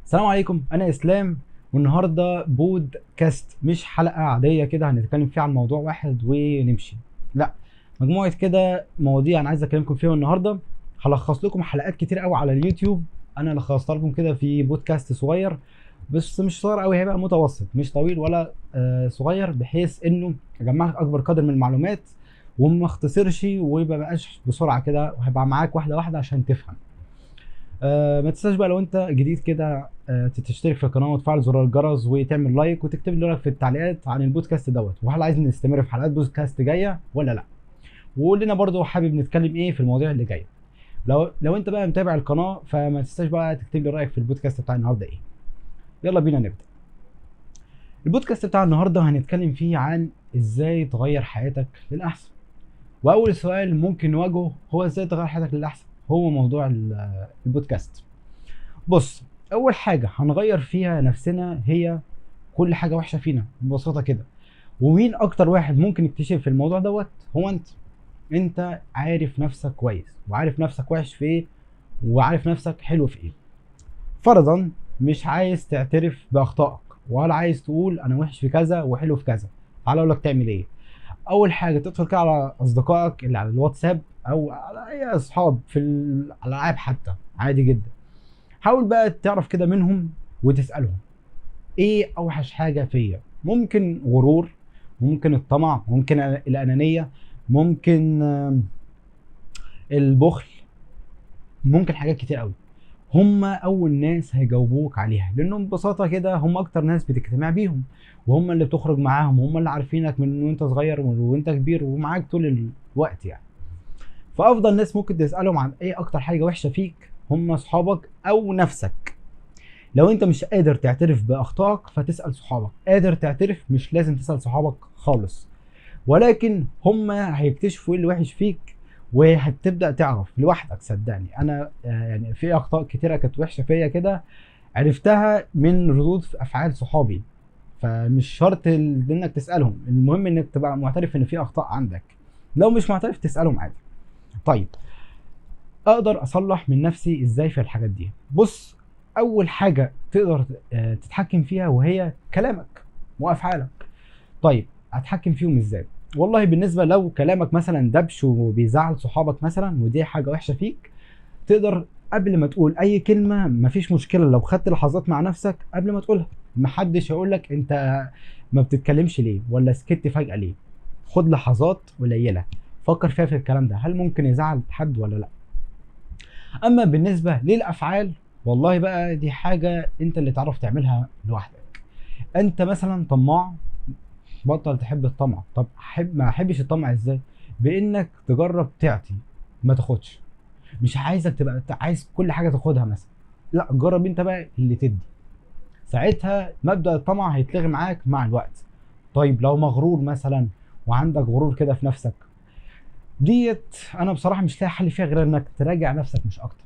السلام عليكم، انا اسلام. والنهارده بودكاست مش حلقه عاديه كده هنتكلم فيها عن موضوع واحد ونمشي. لا، مجموعه كده مواضيع انا عايز اكلمكم فيها النهارده. هلخص لكم حلقات كتير قوي على اليوتيوب. انا لخصت لكم كده في بودكاست صغير، بس مش صغير قوي، هيبقى متوسط، مش طويل ولا صغير، بحيث انه اجمع لك اكبر قدر من المعلومات وما اختصرش ويبقى بقاش بسرعه كده، وهيبقى معاك واحده واحده عشان تفهم. ما تنساش بقى لو انت جديد كده تشترك في القناه وتفعل زرار الجرس وتعمل لايك وتكتب لي رايك في التعليقات عن البودكاست دوت، وهل عايز نستمر في حلقات بودكاست جايه ولا لا. وقول لنا برضو حابب نتكلم ايه في المواضيع اللي جايه. لو انت بقى متابع القناه فما تنساش بقى تكتب لي رايك في البودكاست بتاع النهارده ايه. يلا بينا نبدا. البودكاست بتاع النهارده هنتكلم فيه عن ازاي تغير حياتك للاحسن. واول سؤال ممكن نواجهه هو ازاي تغير حياتك للاحسن، هو موضوع البودكاست. بص، اول حاجه هنغير فيها نفسنا هي كل حاجه وحشه فينا ببساطه كده. ومين اكتر واحد ممكن يكتشف في الموضوع دوت؟ هو انت عارف نفسك كويس، وعارف نفسك وحش في ايه، وعارف نفسك حلو في ايه. فرضا مش عايز تعترف باخطائك، ولا عايز تقول انا وحش في كذا وحلو في كذا. تعالى اقول لك تعمل ايه. اول حاجه تدخل كده على اصدقائك اللي على الواتساب او على اي اصحاب في الالعاب حتى، عادي جدا. حاول بقى تعرف كده منهم وتسألهم ايه اوحش حاجة فيا. ممكن غرور، ممكن الطمع، ممكن الأنانية، ممكن البخل، ممكن حاجات كتير قوي. هم اول ناس هيجاوبوك عليها، لانهم ببساطة كده هم اكتر ناس بتجتمع بيهم، وهم اللي بتخرج معاهم، هم اللي عارفينك من وانت صغير وانت كبير ومعاك طول الوقت يعني. فافضل ناس ممكن تسألهم عن ايه اكتر حاجة وحشة فيك هم اصحابك او نفسك. لو انت مش قادر تعترف باخطائك فتسال صحابك، قادر تعترف مش لازم تسال صحابك خالص، ولكن هم هيكتشفوا ايه اللي وحش فيك، وهتبدا تعرف لوحدك. صدقني انا يعني في اخطاء كتيره كانت وحشه فيا كده، عرفتها من ردود في افعال صحابي. فمش شرط انك تسالهم، المهم انك تبقى معترف ان في اخطاء عندك. لو مش معترف تسالهم عادي. طيب، اقدر اصلح من نفسي ازاي في الحاجات دي؟ بص، اول حاجه تقدر تتحكم فيها وهي كلامك وافعالك. طيب، هتحكم فيهم ازاي؟ والله بالنسبه لو كلامك مثلا دبش وبيزعل صحابك مثلا ودي حاجه وحشه فيك، تقدر قبل ما تقول اي كلمه، مفيش مشكله لو خدت لحظات مع نفسك قبل ما تقولها. محدش هيقول لك انت ما بتتكلمش ليه ولا سكت فجاه ليه. خد لحظات قليله، فكر فيها في الكلام ده، هل ممكن يزعل حد ولا لا. اما بالنسبه للافعال، والله بقى دي حاجه انت اللي تعرف تعملها لوحدك. انت مثلا طماع، بطل تحب الطمع. طب ما احبش الطمع ازاي؟ بانك تجرب تعطي ما تاخدش. مش عايزك تبقى عايز كل حاجه تاخدها مثلا، لا، جرب انت بقى اللي تدي. ساعتها مبدأ الطمع هيتلغي معاك مع الوقت. طيب لو مغرور مثلا وعندك غرور كده في نفسك، ديت انا بصراحه مش لاقي حل فيها غير انك تراجع نفسك مش اكتر.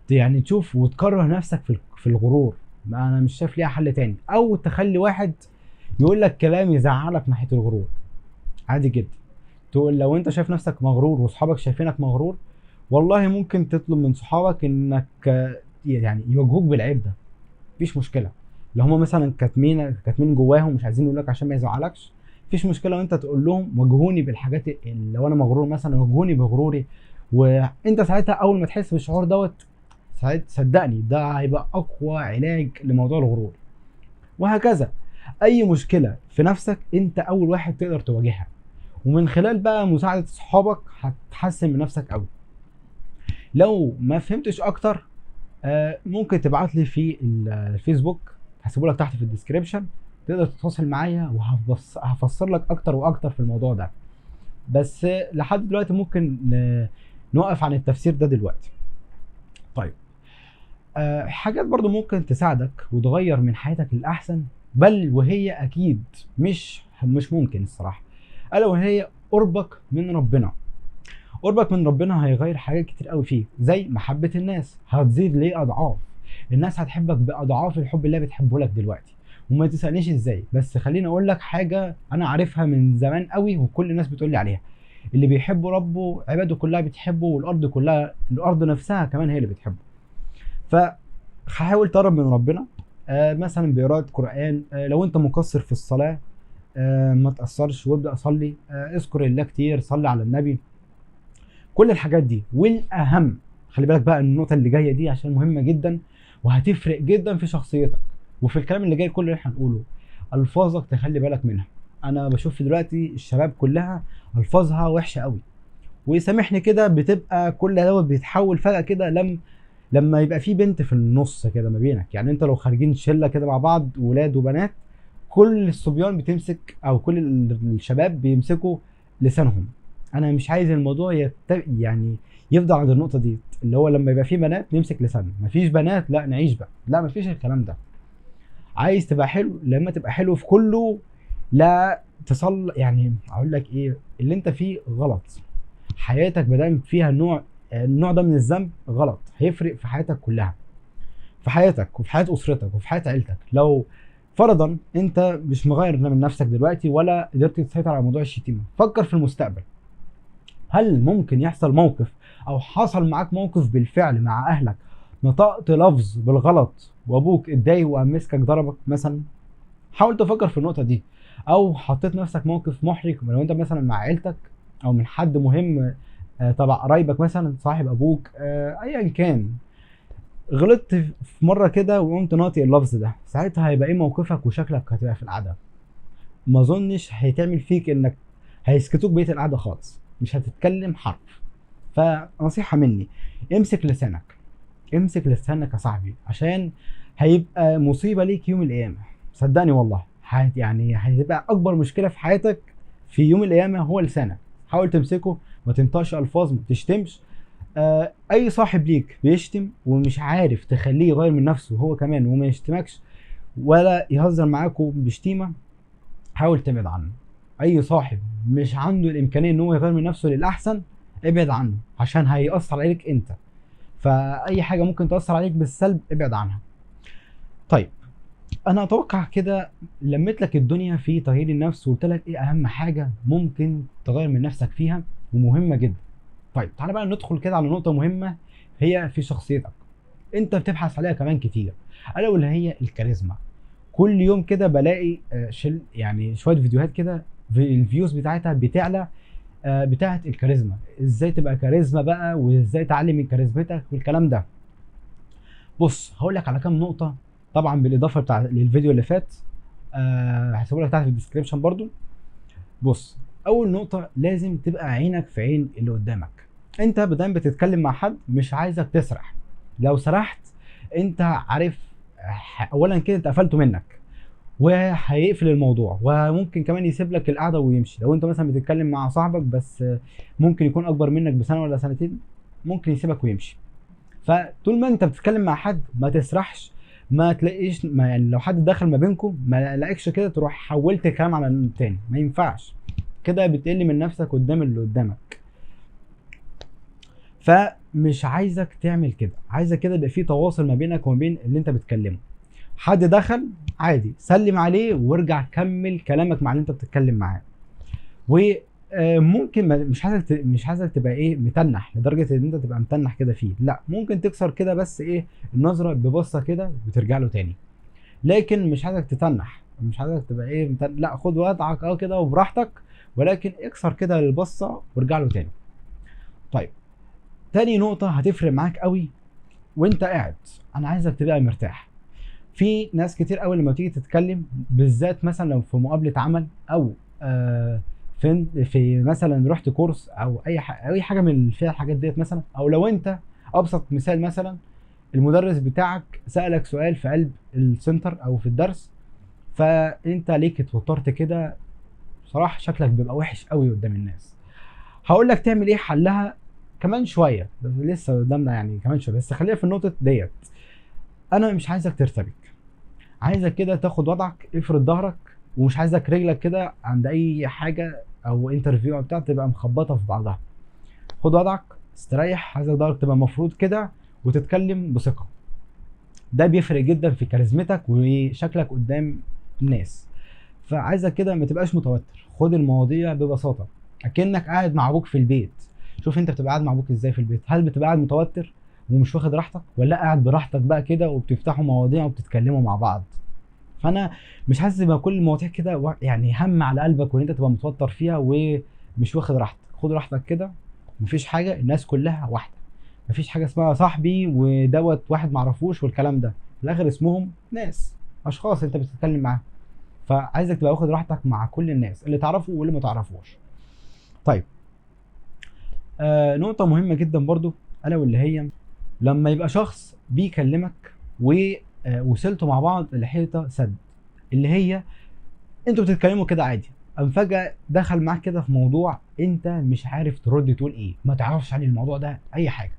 يعني تشوف وتكره نفسك في الغرور. ما انا مش شايف ليها حل تاني. او تخلي واحد يقول لك كلام يزعلك ناحيه الغرور، عادي جدا. تقول لو انت شايف نفسك مغرور واصحابك شايفينك مغرور، والله ممكن تطلب من صحابك انك يعني يواجهوك بالعيب ده، مفيش مشكله. لو هم مثلا كاتمين جواهم مش عايزين يقول لك عشان ما يزعلكش، مفيش مشكله وانت تقول لهم واجهوني بالحاجات لو انا مغرور مثلا واجهوني بغروري. وانت ساعتها اول ما تحس بالشعور دوت، صدقني ده هيبقى اقوى علاج لموضوع الغرور. وهكذا اي مشكله في نفسك انت اول واحد تقدر تواجهها، ومن خلال بقى مساعده صحابك هتحسن من نفسك قوي. لو ما فهمتش اكتر ممكن تبعت لي في الفيسبوك، هسيبه لك تحت في الديسكريبشن. تقدر تتواصل معايا وهفسر لك اكتر واكتر في الموضوع ده. بس لحد دلوقتي ممكن نوقف عن التفسير ده دلوقتي. طيب، حاجات برضو ممكن تساعدك وتغير من حياتك للأحسن، بل وهي أكيد مش ممكن الصراحة، ألا وهي قربك من ربنا. قربك من ربنا هيغير حاجات كتير قوي فيك، زي محبة الناس هتزيد ليه أضعاف. الناس هتحبك بأضعاف الحب اللي بتحبه لك دلوقتي. وما تسألنيش ازاي، بس خليني اقول لك حاجة انا عارفها من زمان قوي وكل الناس بتقول لي عليها. اللي بيحب ربه عباده كلها بتحبه، والارض كلها، الارض نفسها كمان هي اللي بتحبه. حاول تقرب من ربنا، مثلا بقراءة قرآن، لو انت مقصر في الصلاة ما تأثرش وابدأ صلي، اذكر الله كتير، صلي على النبي، كل الحاجات دي. والاهم خلي بالك بقى النقطه اللي جايه دي عشان مهمه جدا وهتفرق جدا في شخصيتك وفي الكلام اللي جاي كله اللي احنا هنقوله. الفاظك تخلي بالك منها. انا بشوف دلوقتي الشباب كلها الفاظها وحشه قوي، وسامحني كده بتبقى كل دوت بيتحول فجاه كده لما يبقى في بنت في النص كده ما بينك. يعني انت لو خارجين شله كده مع بعض ولاد وبنات، كل الصبيان بتمسك او كل الشباب بيمسكوا لسانهم. انا مش عايز الموضوع يعني يفضل عند النقطه دي، اللي هو لما يبقى في بنات نمسك لساننا، مفيش بنات لا نعيش بقى، لا مفيش الكلام ده. عايز تبقى حلو، لما تبقى حلو في كله لا تصل. يعني اقول لك ايه اللي انت فيه غلط، حياتك مادام فيها النوع ده من الذنب غلط، هيفرق في حياتك كلها، في حياتك وفي حياه اسرتك وفي حياه عيلتك. لو فرضا انت مش مغير من نفسك دلوقتي ولا قدرت تسيطر على موضوع الشتيمه، فكر في المستقبل. هل ممكن يحصل موقف او حصل معاك موقف بالفعل مع اهلك نطقت لفظ بالغلط وابوك اتضايق وقام مسكك ضربك مثلا؟ حاول تفكر في النقطه دي. او حطيت نفسك موقف محرج لو انت مثلا مع عيلتك او من حد مهم تبع قرايبك مثلا صاحب ابوك ايا كان، غلطت في مره كده وقمت ناطق اللفظ ده، ساعتها هيبقى ايه موقفك وشكلك هتبقى في القعده؟ ما اظنش هيتعمل فيك انك هيسكتوك بقيه القعده خالص، مش هتتكلم حرف. فنصيحه مني، امسك لسانك، امسك لسانك يا صاحبي، عشان هيبقى مصيبه ليك يوم القيامه. صدقني والله يعني هتبقى اكبر مشكله في حياتك في يوم القيامه هو لسانك. حاول تمسكه، ما تنطقش الفاظ، ما تشتمش. اي صاحب ليك بيشتم ومش عارف تخليه يغير من نفسه هو كمان وما يشتمكش ولا يهزر معاكوا بشتيمه، حاول تبعد عنه. اي صاحب مش عنده الامكانيه ان هو يغير من نفسه للاحسن ابعد عنه، عشان هيأثر عليك انت. فاي حاجه ممكن تأثر عليك بالسلب ابعد عنها. طيب انا اتوقع كده لميت لك الدنيا في تغيير النفس وقلت لك ايه اهم حاجه ممكن تغير من نفسك فيها ومهمه جدا. طيب تعالى بقى ندخل كده على نقطه مهمه هي في شخصيتك، انت بتبحث عليها كمان كتير، الا واللي هي الكاريزما. كل يوم كده بلاقي يعني شويه فيديوهات كده الفيوز بتاعتها بتعلى، بتاعت الكاريزما، ازاي تبقى كاريزما بقى وازاي تعلي من كاريزمتك والكلام ده. بص هقول لك على كام نقطه طبعا بالاضافه للفيديو اللي فات، هسيبه لك تحت في الديسكربشن برضو. بص اول نقطه لازم تبقى عينك في عين اللي قدامك. انت بدل بتتكلم مع حد مش عايزك تسرح، لو سرحت انت عارف اولا كده انت قفلته منك وهيقفل الموضوع وممكن كمان يسيب لك القعده ويمشي. لو انت مثلا بتتكلم مع صاحبك بس ممكن يكون اكبر منك بسنه ولا سنتين ممكن يسيبك ويمشي. فطول ما انت بتتكلم مع حد ما تسرحش، ما تلاقيش ما يعني لو حد دخل ما بينكم ما لاقيكش كده تروح حولت الكلام على التاني، ما ينفعش كده، بتقل من نفسك قدام اللي قدامك. فمش عايزك تعمل كده، عايزك كده يبقى في تواصل ما بينك وما بين اللي انت بتكلمه. حد دخل عادي سلم عليه وارجع كمل كلامك مع اللي انت بتتكلم معاه. وممكن مش عايزك تبقى ايه متنح لدرجه ان انت تبقى متنح كده فيه، لا ممكن تكسر كده بس ايه النظره ببصه كده وترجع له تاني. لكن مش عايزك تتنح، مش عايزك تبقى ايه لا خد وضعك كده وبراحتك، ولكن اكسر كده البصه وارجع له تاني. طيب تاني نقطه هتفرق معاك قوي وانت قاعد، انا عايزك تبقى مرتاح. في ناس كتير قوي لما تيجي تتكلم بالذات مثلا لو في مقابله عمل او في مثلا رحت كورس او اي حاجه من فيها الحاجات ديت مثلا، او لو انت ابسط مثال مثلا المدرس بتاعك سالك سؤال في قلب السنتر او في الدرس، فانت ليك اتوترت كده، بصراحه شكلك بيبقى وحش قوي قدام الناس. هقول لك تعمل ايه حلها كمان شويه، بس لسه قدامنا يعني كمان شويه، بس خلينا في النقطه ديت. انا مش عايزك ترتبك، عايزك كده تاخد وضعك، افرد ظهرك، ومش عايزك رجلك كده عند اي حاجه او انترفيو او بتاع تبقى مخبطه في بعضها. خد وضعك استريح، عايزك ظهرك تبقى مفروض كده وتتكلم بثقه. ده بيفرق جدا في كاريزمتك وشكلك قدام الناس. فعايزك كده ما تبقاش متوتر، خد المواضيع ببساطه اكنك قاعد مع ابوك في البيت. شوف انت بتبقى قاعد مع ابوك ازاي في البيت، هل بتبقى قاعد متوتر ومش واخد راحتك، ولا قاعد براحتك بقى كده وبتفتحوا مواضيع وبتتكلموا مع بعض؟ فانا مش حاسس ان كل المواضيع كده يعني هم على قلبك وان انت تبقى متوتر فيها ومش واخد راحتك. خد راحتك كده، مفيش حاجه، الناس كلها واحده، مفيش حاجه اسمها صاحبي ودوت واحد معرفوش والكلام ده. في الاخر اسمهم ناس، اشخاص انت بتتكلم معاهم. فعايزك تبقى واخد راحتك مع كل الناس اللي تعرفه واللي ما تعرفوش. طيب، نقطة مهمة جدا برضو، ألا واللي هي لما يبقى شخص بيكلمك ووصلتوا مع بعض لحيطة سد، اللي هي انتوا بتتكلموا كده عادي، قام فجأة دخل معاك كده في موضوع انت مش عارف ترد تقول ايه، ما تعرفش عن الموضوع ده اي حاجة.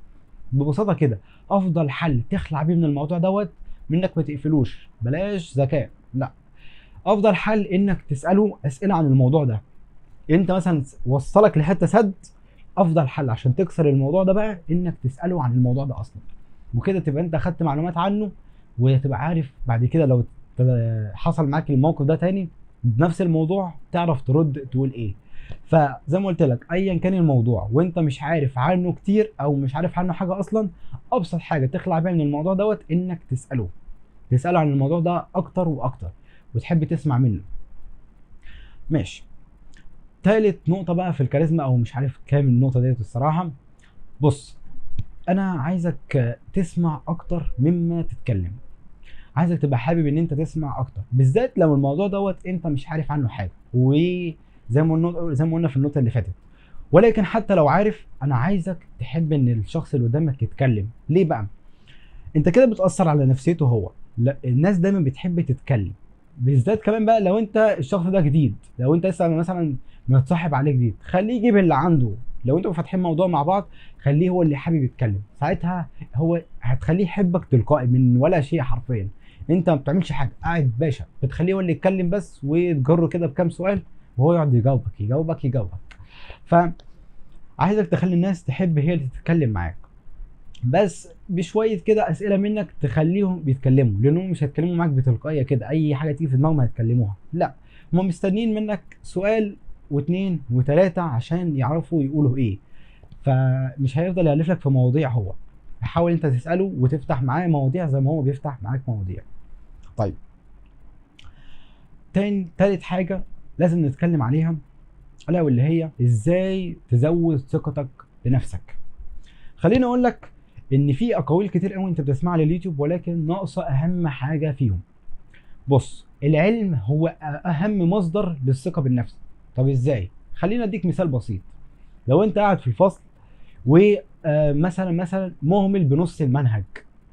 ببساطة كده، افضل حل تخلع بيه من الموضوع دوت منك ما تقفلوش، بلاش ذكاء، لا، افضل حل انك تسأله اسئلة عن الموضوع ده. انت مثلا وصلك لحتة سد، افضل حل عشان تكسر الموضوع ده بقى انك تساله عن الموضوع ده اصلا، وكده تبقى انت خدت معلومات عنه، وتبقى عارف بعد كده لو حصل معاك الموقف ده تاني بنفس الموضوع تعرف ترد تقول ايه. فزي ما قلت لك، ايا كان الموضوع وانت مش عارف عنه كتير او مش عارف عنه حاجه اصلا، ابسط حاجه تخلع بيها من الموضوع دوت انك تساله عن الموضوع ده اكتر واكتر، وتحب تسمع منه. ماشي. تالت نقطة بقى في الكاريزما، او مش عارف كام النقطة ديت الصراحة. بص، انا عايزك تسمع اكتر مما تتكلم، عايزك تبقى حابب ان انت تسمع اكتر، بالذات لو الموضوع دوت انت مش عارف عنه حاجة، وزي ما قلنا في النقطة اللي فاتت. ولكن حتى لو عارف، انا عايزك تحب ان الشخص اللي قدامك يتكلم. ليه بقى؟ انت كده بتأثر على نفسيته هو. لا، الناس دايما بتحب تتكلم، بالذات كمان بقى لو انت الشخص ده جديد، لو انت لسه مثلا متصاحب عليه جديد، خليه يجيب اللي عنده. لو انتوا فاتحين موضوع مع بعض، خليه هو اللي حابب يتكلم، ساعتها هو هتخليه يحبك تلقائي من ولا شيء حرفيا. انت ما بتعملش حاجه، قاعد باشا بتخليه هو اللي يتكلم بس، وتجره كده بكام سؤال وهو يقعد يجاوبك. فعايزك تخلي الناس تحب هي اللي تتكلم معاك، بس بشويه كده اسئله منك تخليهم بيتكلموا، لانهم مش هيتكلموا معاك بتلقائيه كده اي حاجه تيجي في دماغهم هيتكلموها، لا، هم مستنيين منك سؤال واثنين وثلاثه عشان يعرفوا يقولوا ايه. فمش هيفضل يالف لك في مواضيع، هو حاول انت تساله وتفتح معاه مواضيع زي ما هو بيفتح معاك مواضيع. طيب، تالت حاجه لازم نتكلم عليها، الا واللي هي ازاي تزود ثقتك بنفسك. خليني اقول لك ان في اقاويل كتير قوي انت بتسمعها على اليوتيوب، ولكن ناقصه اهم حاجه فيهم. بص، العلم هو اهم مصدر للثقه بالنفس. طب ازاي؟ خلينا اديك مثال بسيط. لو انت قاعد في الفصل ومثلا مهمل بنص المنهج،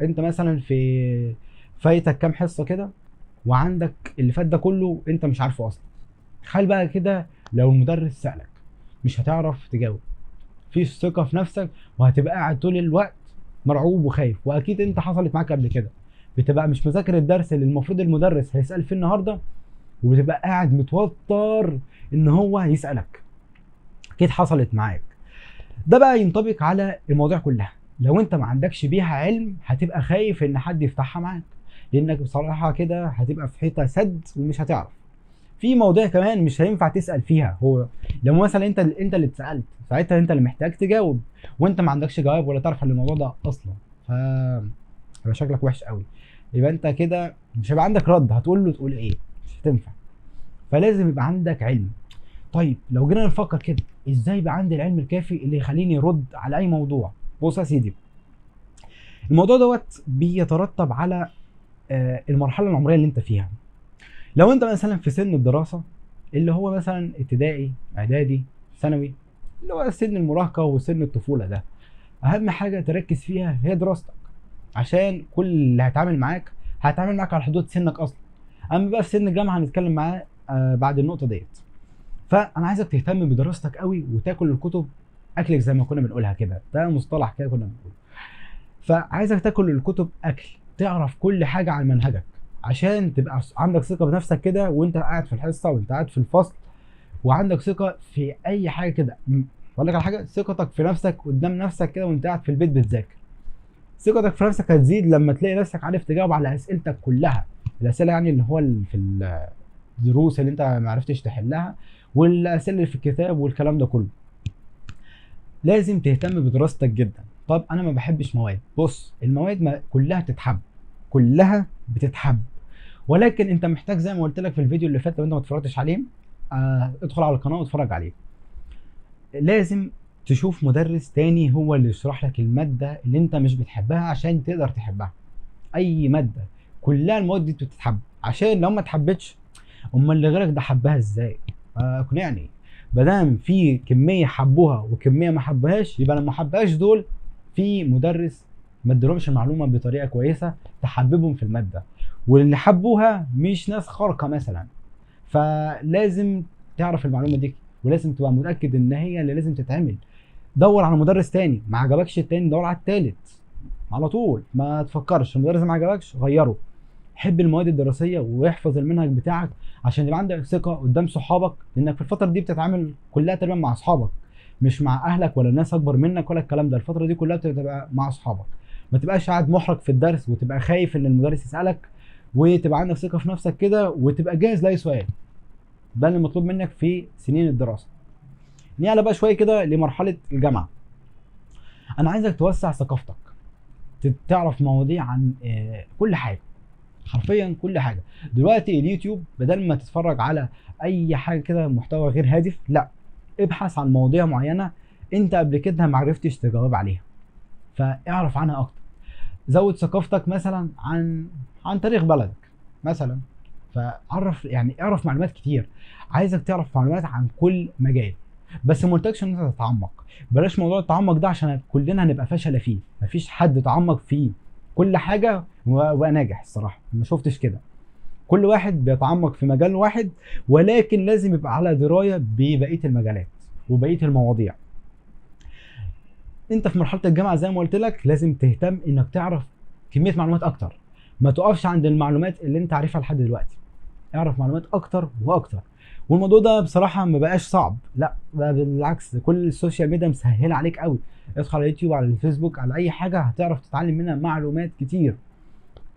انت مثلا فايتك كام حصه كده، وعندك اللي فات ده كله انت مش عارفه اصلا. تخيل بقى كده لو المدرس سالك، مش هتعرف تجاوب، مفيش ثقه في نفسك، وهتبقى قاعد طول الوقت مرعوب وخايف. واكيد انت حصلت معاك قبل كده، بتبقى مش مذاكر الدرس اللي المفروض المدرس هيسال فيه النهارده، وبتبقى قاعد متوتر ان هو هيسالك. اكيد حصلت معاك. ده بقى ينطبق على المواضيع كلها. لو انت ما عندكش بيها علم، هتبقى خايف ان حد يفتحها معاك، لانك بصراحه كده هتبقى في حيطه سد ومش هتعرف. في مواضيع كمان مش هينفع تسال فيها، هو لو مثلا انت اللي اتسالت، ساعتها انت اللي محتاج تجاوب، وانت ما عندكش جواب ولا تعرف عن الموضوع ده اصلا، هيبقى شكلك وحش قوي. يبقى انت كده مش هيبقى عندك رد، هتقول له تقول ايه؟ مش هتنفع. فلازم يبقى عندك علم. طيب، لو جينا نفكر كده، ازاي يبقى عندي العلم الكافي اللي يخليني ارد على اي موضوع؟ بص يا سيدي، الموضوع دوت بيترتب على المرحله العمريه اللي انت فيها. لو انت مثلا في سن الدراسه، اللي هو مثلا ابتدائي، اعدادي، ثانوي، اللي هو سن المراهقه وسن الطفوله ده، اهم حاجه تركز فيها هي دراستك، عشان كل اللي هيتعامل معاك على حدود سنك اصلا. اما بقى في سن الجامعه هنتكلم معاه بعد النقطه ديت. فانا عايزك تهتم بدراستك قوي، وتاكل الكتب اكلك زي ما كنا بنقولها كده، ده مصطلح كده كنا بنقوله. فعايزك تاكل الكتب اكل، تعرف كل حاجه عن منهجك، عشان تبقى عندك ثقه بنفسك كده وانت قاعد في الحصه وانت قاعد في الفصل، وعندك ثقه في اي حاجه كده. اقول لك على حاجه، ثقتك في نفسك قدام نفسك كده وانت قاعد في البيت بتذاكر، ثقتك في نفسك هتزيد لما تلاقي نفسك عارف تجاوب على اسئلتك كلها. الاسئله يعني اللي هو في الدروس اللي انت ما عرفتش تحلها، والاسئله اللي في الكتاب والكلام ده كله. لازم تهتم بدراستك جدا. طب انا ما بحبش مواد. بص، المواد ما كلها تتحب، كلها بتتحب، ولكن انت محتاج زي ما قلت لك في الفيديو اللي فات، لو انت ما اتفرجتش عليه ادخل على القناه واتفرج عليه. لازم تشوف مدرس تاني هو اللي يشرح لك الماده اللي انت مش بتحبها عشان تقدر تحبها. اي ماده، كلها المواد دي بتتحب، عشان لو ما اتحبتش امال اللي غيرك ده حبها ازاي؟ اقنعني. مادام في كميه حبوها وكميه ما حبهاش، يبقى لما حبهاش دول في مدرس ما ادالهمش المعلومه بطريقه كويسه تحببهم في الماده، واللي حبوها مش ناس خارقه مثلا. فلازم تعرف المعلومه دي، ولازم تبقى متاكد ان هي اللي لازم تتعمل. دور على مدرس تاني، ما عجبكش التاني دور على التالت على طول، ما تفكرش. المدرس ما عجبكش غيره. حب المواد الدراسيه واحفظ المنهج بتاعك عشان يبقى عندك ثقه قدام صحابك، لانك في الفتره دي بتتعامل كلها تقريبا مع اصحابك، مش مع اهلك ولا ناس اكبر منك ولا الكلام ده. الفتره دي كلها بتبقى مع اصحابك. ما تبقاش قاعد محرج في الدرس وتبقى خايف ان المدرس يسالك، وتبقى عندك ثقه في نفسك كده وتبقى جاهز لاي سؤال. ده اللي مطلوب منك في سنين الدراسه. نعلى بقى شويه كده لمرحله الجامعه. انا عايزك توسع ثقافتك، تعرف مواضيع عن كل حاجه، حرفيا كل حاجه. دلوقتي اليوتيوب بدل ما تتفرج على اي حاجه كده محتوى غير هادف، لا، ابحث عن مواضيع معينه انت قبل كده ما عرفتش تجاوب عليها، فاعرف عنها اكتر. زود ثقافتك مثلا عن تاريخ بلدك مثلا، فعرف يعني اعرف معلومات كتير. عايزك تعرف معلومات عن كل مجال، بس ما قلتلكش ان انت تتعمق. بلاش موضوع التعمق ده عشان كلنا هنبقى فشله فيه، مفيش حد تعمق فيه كل حاجه وبقى ناجح. الصراحه ما شفتش كده. كل واحد بيتعمق في مجال واحد، ولكن لازم يبقى على درايه ببقيه المجالات وبقيه المواضيع. انت في مرحله الجامعه زي ما قلت لك لازم تهتم انك تعرف كميه معلومات اكتر. ما تقفش عند المعلومات اللي انت عارفها لحد دلوقتي، اعرف معلومات اكتر واكتر. والموضوع ده بصراحه ما بقاش صعب، لا ده بالعكس، كل السوشيال ميديا مسهله عليك قوي. ادخل على اليوتيوب، على الفيسبوك، على اي حاجه هتعرف تتعلم منها معلومات كتير.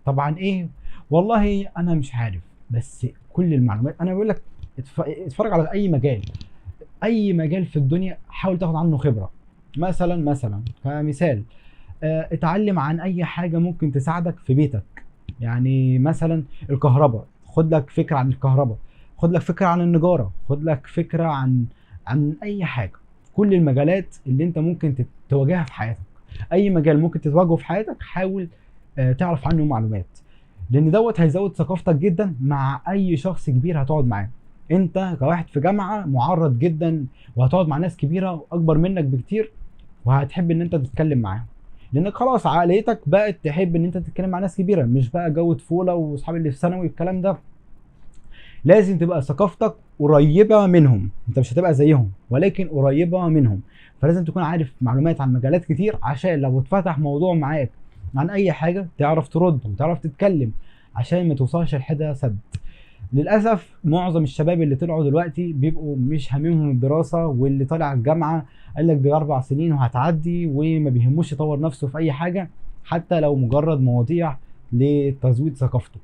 طبعا ايه، والله انا مش عارف، بس كل المعلومات انا بقول لك اتفرج على اي مجال، اي مجال في الدنيا حاول تاخد عنه خبره. مثلا كمثال اتعلم عن اي حاجه ممكن تساعدك في بيتك. يعني مثلا الكهرباء، خد لك فكره عن الكهرباء، خد لك فكره عن النجاره، خد لك فكره عن اي حاجه. كل المجالات اللي انت ممكن تواجهها في حياتك، اي مجال ممكن تواجهه في حياتك حاول تعرف عنه معلومات، لان دوت هيزود ثقافتك جدا مع اي شخص كبير هتقعد معاه. انت كواحد في جامعه معرض جدا، وهتقعد مع ناس كبيره واكبر منك بكتير، وهتحب ان انت تتكلم معاهم، لانك خلاص عقليتك بقت تحب ان انت تتكلم مع ناس كبيره، مش بقى جو طفوله واصحاب اللي في ثانوي والكلام ده. لازم تبقى ثقافتك قريبه منهم، انت مش هتبقى زيهم ولكن قريبه منهم. فلازم تكون عارف معلومات عن مجالات كتير، عشان لو اتفتح موضوع معاك عن اي حاجه تعرف ترد وتعرف تتكلم، عشان ما توصلش لحده سد. للاسف معظم الشباب اللي طلعوا دلوقتي بيبقوا مش هاممهم الدراسه، واللي طالع الجامعه قال لك دي 4 سنين وهتعدي، وما بيهموش يطور نفسه في اي حاجه حتى لو مجرد مواضيع لتزويد ثقافته.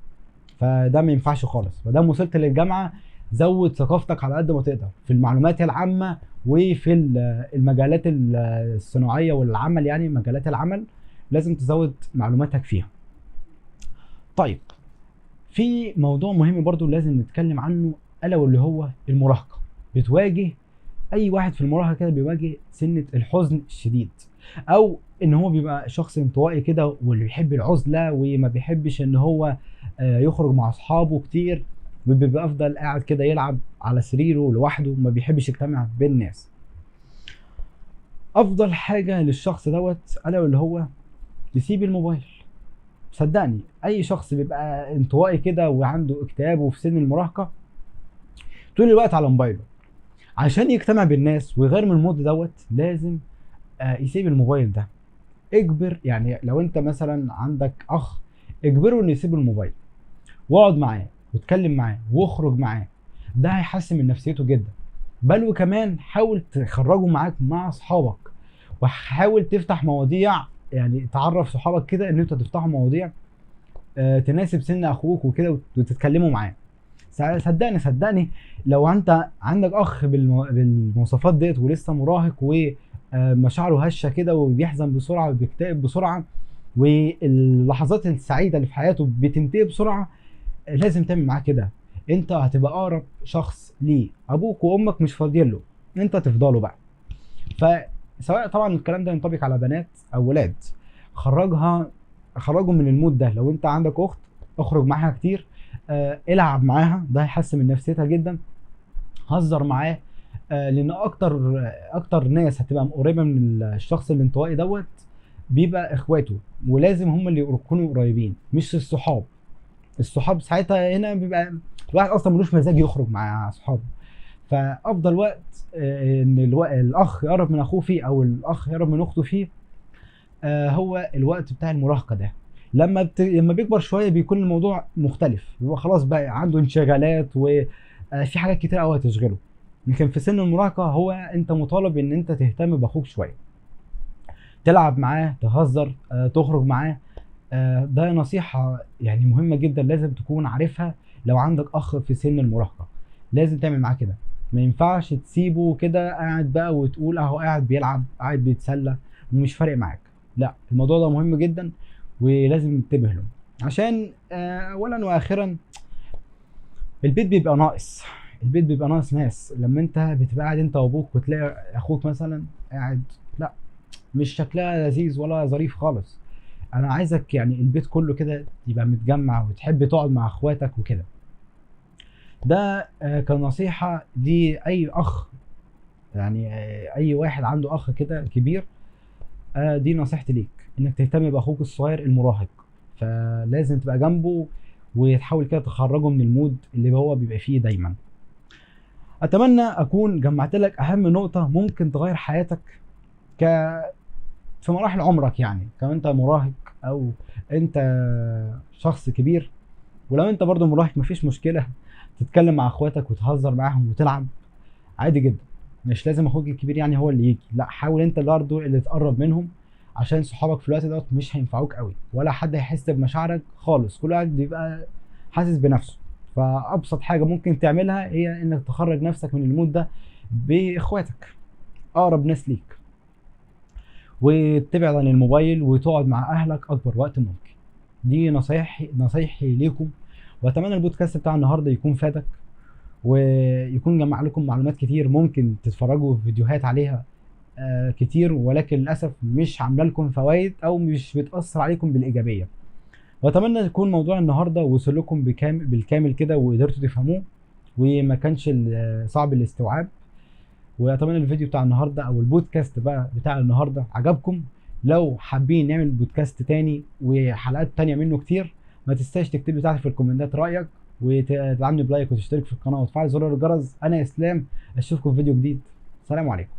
فده ما ينفعش خالص. ما دام وصلت للجامعه زود ثقافتك على قد ما تقدر في المعلومات العامه، وفي المجالات الصناعيه والعمل، يعني مجالات العمل لازم تزود معلوماتك فيها. طيب، في موضوع مهم برضو لازم نتكلم عنه، الا واللي هو المراهقه. بتواجه اي واحد في المراهقه كده بيواجه سنه الحزن الشديد، او ان هو بيبقى شخص انطوائي كده واللي بيحب العزله وما بيحبش ان هو يخرج مع اصحابه كتير، وبيبقى افضل قاعد كده يلعب على سريره لوحده وما بيحبش يجتمع بين الناس. افضل حاجه للشخص دوت الا واللي هو يسيب الموبايل. صدقني اي شخص بيبقى انطوائي كده وعنده اكتئاب وفي سن المراهقه طول الوقت على موبايله، عشان يجتمع بالناس ويغير من المود دوت لازم يسيب الموبايل ده. اجبر، يعني لو انت مثلا عندك اخ اجبره انه يسيب الموبايل، واقعد معاه واتكلم معاه واخرج معاه، ده هيحسن من نفسيته جدا. بل وكمان حاول تخرجه معاك مع اصحابك، وحاول تفتح مواضيع، يعني تعرف صحابك كده ان انتوا تفتحوا مواضيع تناسب سن اخوك وكده وتتكلموا معاه. صدقني لو انت عندك اخ بالمواصفات ديت ولسه مراهق مشاعره هشه كده وبيحزن بسرعه وبيكتئب بسرعه، واللحظات السعيده اللي في حياته بتنتهي بسرعه، لازم تعمل معاه كده. انت هتبقى اقرب شخص ليه، ابوك وامك مش فاضيين له، انت تفضلوا بقى. فسواء طبعا الكلام ده ينطبق على بنات او ولاد، خرجوا من المود ده. لو انت عندك اخت، اخرج معاها كتير، العب معاها، ده هيحسن من نفسيتها جدا. هزر معاه، لان اكتر ناس هتبقى قريبه من الشخص الانطوائي دوت بيبقى اخواته، ولازم هم اللي يكونوا قريبين مش الصحاب. الصحاب ساعتها هنا بيبقى الواحد اصلا ملوش مزاج يخرج مع صحابه. فافضل وقت ان الاخ يقرب من اخوه فيه، او الاخ يقرب من اخته فيه، هو الوقت بتاع المراهقه ده. لما بيكبر شويه بيكون الموضوع مختلف، بيبقى خلاص بقى عنده انشغالات وفي حاجات كتير قوي هتشغله. يمكن في سن المراهقه هو انت مطالب ان انت تهتم باخوك شويه، تلعب معاه، تهزر، تخرج معاه. ده نصيحه يعني مهمه جدا لازم تكون عارفها. لو عندك اخ في سن المراهقه لازم تعمل معاه كده. ما ينفعش تسيبه كده قاعد بقى وتقول اهو قاعد بيلعب، قاعد بيتسلى ومش فارق معاك. لا، الموضوع ده مهم جدا ولازم ننتبه له. عشان اولا واخرا البيت بيبقى ناقص. البيت بيبقى ناقص ناس لما انت بتبقى قاعد انت وابوك وتلاقي اخوك مثلا قاعد، لا، مش شكلها لذيذ ولا ظريف خالص. انا عايزك يعني البيت كله كده يبقى متجمع وتحب تقعد مع اخواتك وكده. ده كنصيحة لأي أخ، يعني أي واحد عنده أخ كده كبير. دي نصيحتي ليك، إنك تهتم بأخوك الصغير المراهق. فلازم تبقى جنبه وتحاول كده تخرجه من المود اللي هو بيبقى فيه دايما. أتمنى أكون جمعت لك أهم نقطة ممكن تغير حياتك ك في مراحل عمرك، يعني كمان أنت مراهق أو أنت شخص كبير. ولو أنت برضو مراهق مفيش مشكلة، تتكلم مع اخواتك وتهزر معاهم وتلعب عادي جدا. مش لازم اخوك الكبير يعني هو اللي يجي، لا، حاول انت برضه اللي تقرب منهم، عشان صحابك في الوقت دوت مش هينفعوك قوي، ولا حد هيحس بمشاعرك خالص، كل واحد بيبقى حاسس بنفسه. فابسط حاجه ممكن تعملها هي انك تخرج نفسك من المود ده باخواتك، اقرب ناس ليك، وتبعد عن الموبايل وتقعد مع اهلك اكبر وقت ممكن. دي نصايحي ليكم. واتمنى البودكاست بتاع النهارده يكون فادك، ويكون جمع لكم معلومات كتير ممكن تتفرجوا في فيديوهات عليها كتير، ولكن للاسف مش عامله لكم فوائد او مش بتاثر عليكم بالايجابيه. واتمنى يكون موضوع النهارده وصل لكم بالكامل كده وقدرتوا تفهموه وما كانش صعب الاستيعاب. واتمنى الفيديو بتاع النهارده او البودكاست بقى بتاع النهارده عجبكم. لو حابين نعمل بودكاست تاني وحلقات تانية منه كتير، ما تنساش تكتب لي تحت في الكومنتات رايك، وتدعمني بلايك وتشترك في القناه وتفعل زر الجرس. انا اسلام، اشوفكم في فيديو جديد. سلام عليكم.